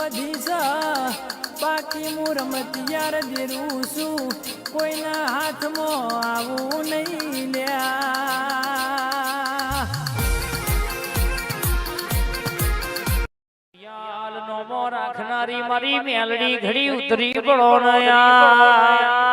બધી છે બાકી હું રમતિયાર દેરું છું કોઈના હાથમાં આવું નહીં લ્યા યાલ નોમો રાખનારી મારી મેલડી ઘડી ઉતરી પડો નયા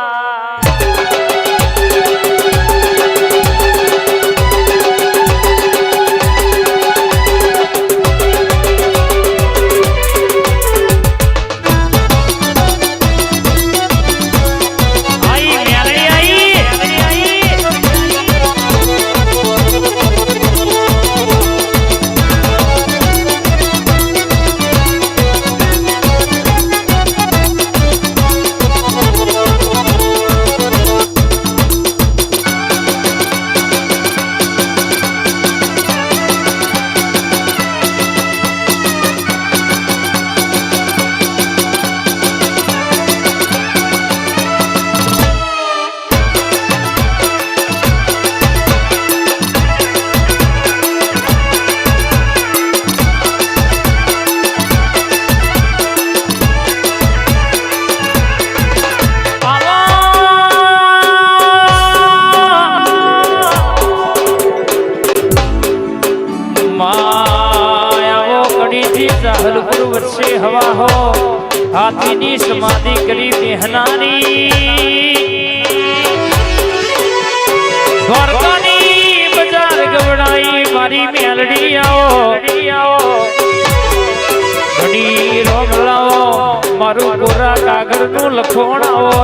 हवा हो हाथी नी समाधि करी बेहनानी द्वारकानी बाजार गवड़ाई मारी मेलडी आओ घड़ी रोग लाओ मारू कोरा कागर नु लखोण आओ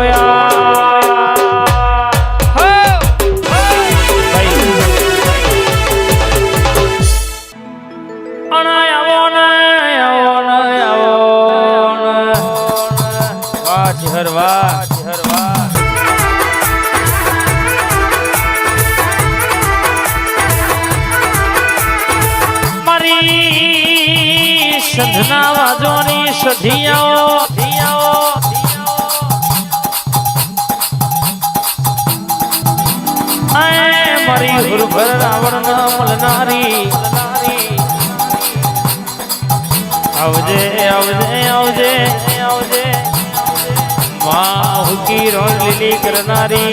संधना वाजोनी सधियाओ मरी गुरुभर रावण न मलनारी आवजे आवजे आवजे आवजे माँ हुकी रोज लीली करनारी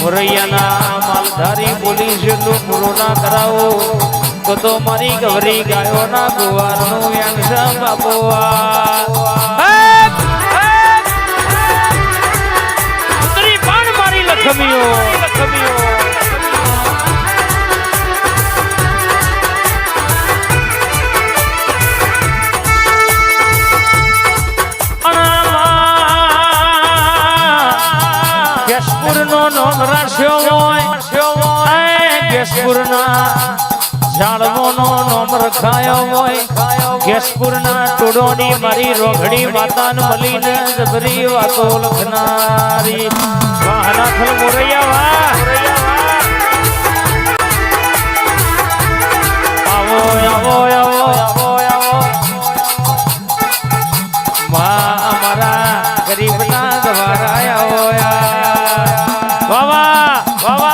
मुरैयाना मालधारी पुलिस लो कोरोना कराओ तो मारी गवरी गायो ना गुवार नो यांसा बाबुआ उतरी पान मारी लखमियो गेसपुर नो नोम राश्यो मोय गेसपुर ना झाड़वोनो नोम रखायो मोय गेसपुर ना टोडोनी मारी रोघड़ी मातान मलीन जबरी वातो लखनारी वाहना थल मोरैया वाह आवो आवो आवो आवो आवो माँ हमारा गरीब ना गवारा आवो या वाह वाह वाह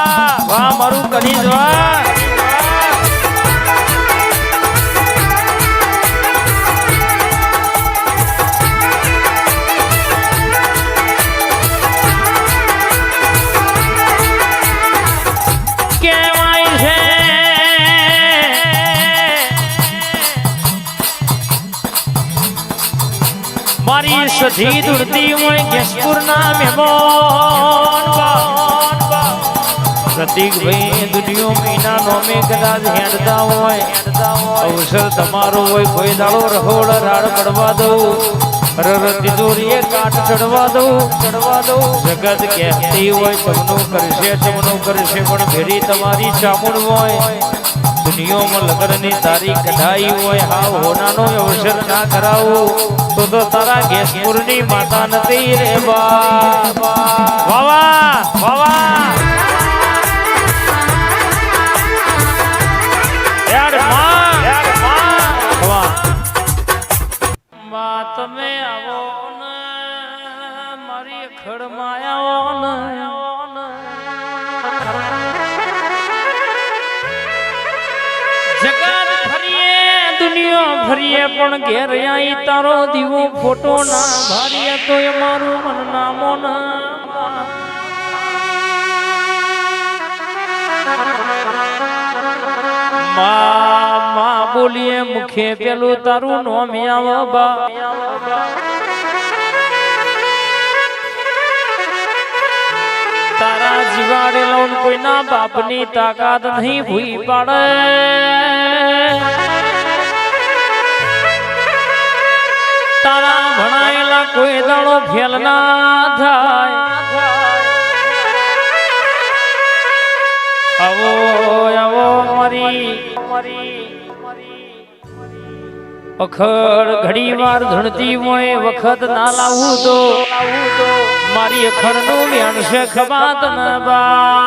वाह मारू कनीज वाह मारी सधी दुड़ती हुए गेसपुर ना मेहमान प्रतीक भाई दुनिया मीना नोमे कदाच हेडता होय अवसर तमारो होय कोई दाड़ो रहोड़ राड़ पड़वा दो ररती जोरिए काट चढ़वा दो जगत कहती होय चमनो करशे पण भेरी तमारी चामुंड होय दुनिया में लगन तारी कढ़ाई होय हाव होना नो अवसर ना कराओ तो तारा गेसपुर नी माता नती रे बाबा वावा वावा यार मां बात में आवो न मारी अखड़ माया न जगत फरिए દુનિયા ફરીએ પણ ઘેર આઈ તારો દીવો ફોટો ના ભારીએ તો એ મારું મન ના મોન માં બોલીએ મુખે પેલું તારું નોમ આવ બા તારા જીવાડે લોન કોઈના બાપની તાકાત નહીં ભૂઈ પાડે તારા ભણાયેલા કોઈ દાડો ફેલ ના થાય આવો આવો મારી અખર ઘડી વાર ધણતી હોય વખત ના લાવું તો મારી અખર નું વ્યાન છે ખબાત ના બા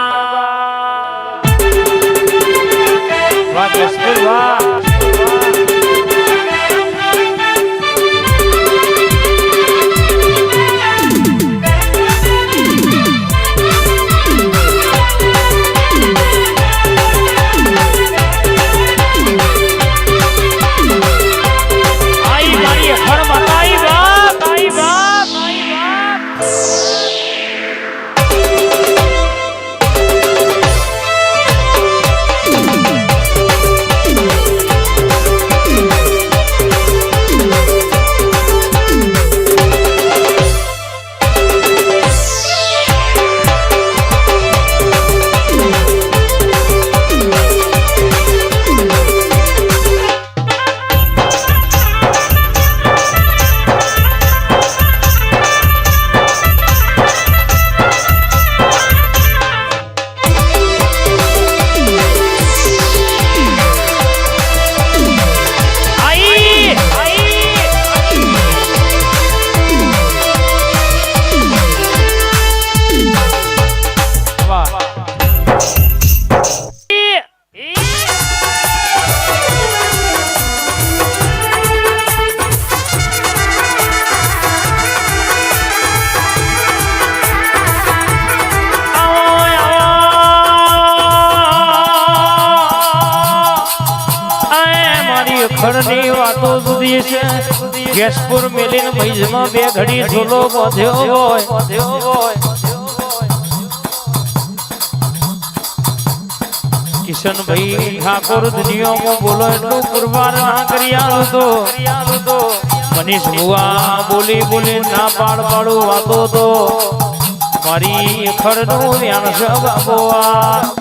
ખરની વાતો સુધી છે ગેસપુર મેલીન મૈજમાં બે ઘડી ઝોલો બાંધ્યો હોય કિશનભાઈ ઠાકોર દુનિયામાં બોલો એટલું કુરબાન ના કરી આલું તો મનીષ ભુવા બોલી બોલી ના પાડું વાતો તો મારી ખરનું વ્યાન છે બાબોઆ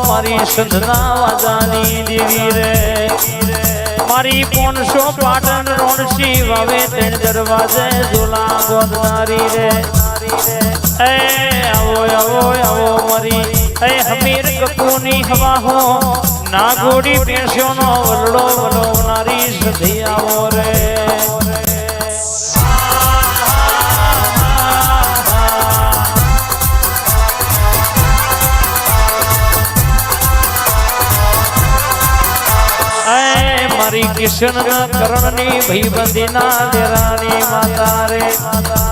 મારી સંધના વાજાની દેવી રે મારી 500 પાટણ રોણસી વાવે તેણ દરવાજે ઝોલા ગોદનારી રે એ આવો આવો આવો મારી એ હમીર કપૂની હવા હો ના ઘોડી પેશોનો વલડો વલોવનારી સધી આવો રે મારી કિશન ના કરણની ભાઈબંધી ના દેરાની માતા રે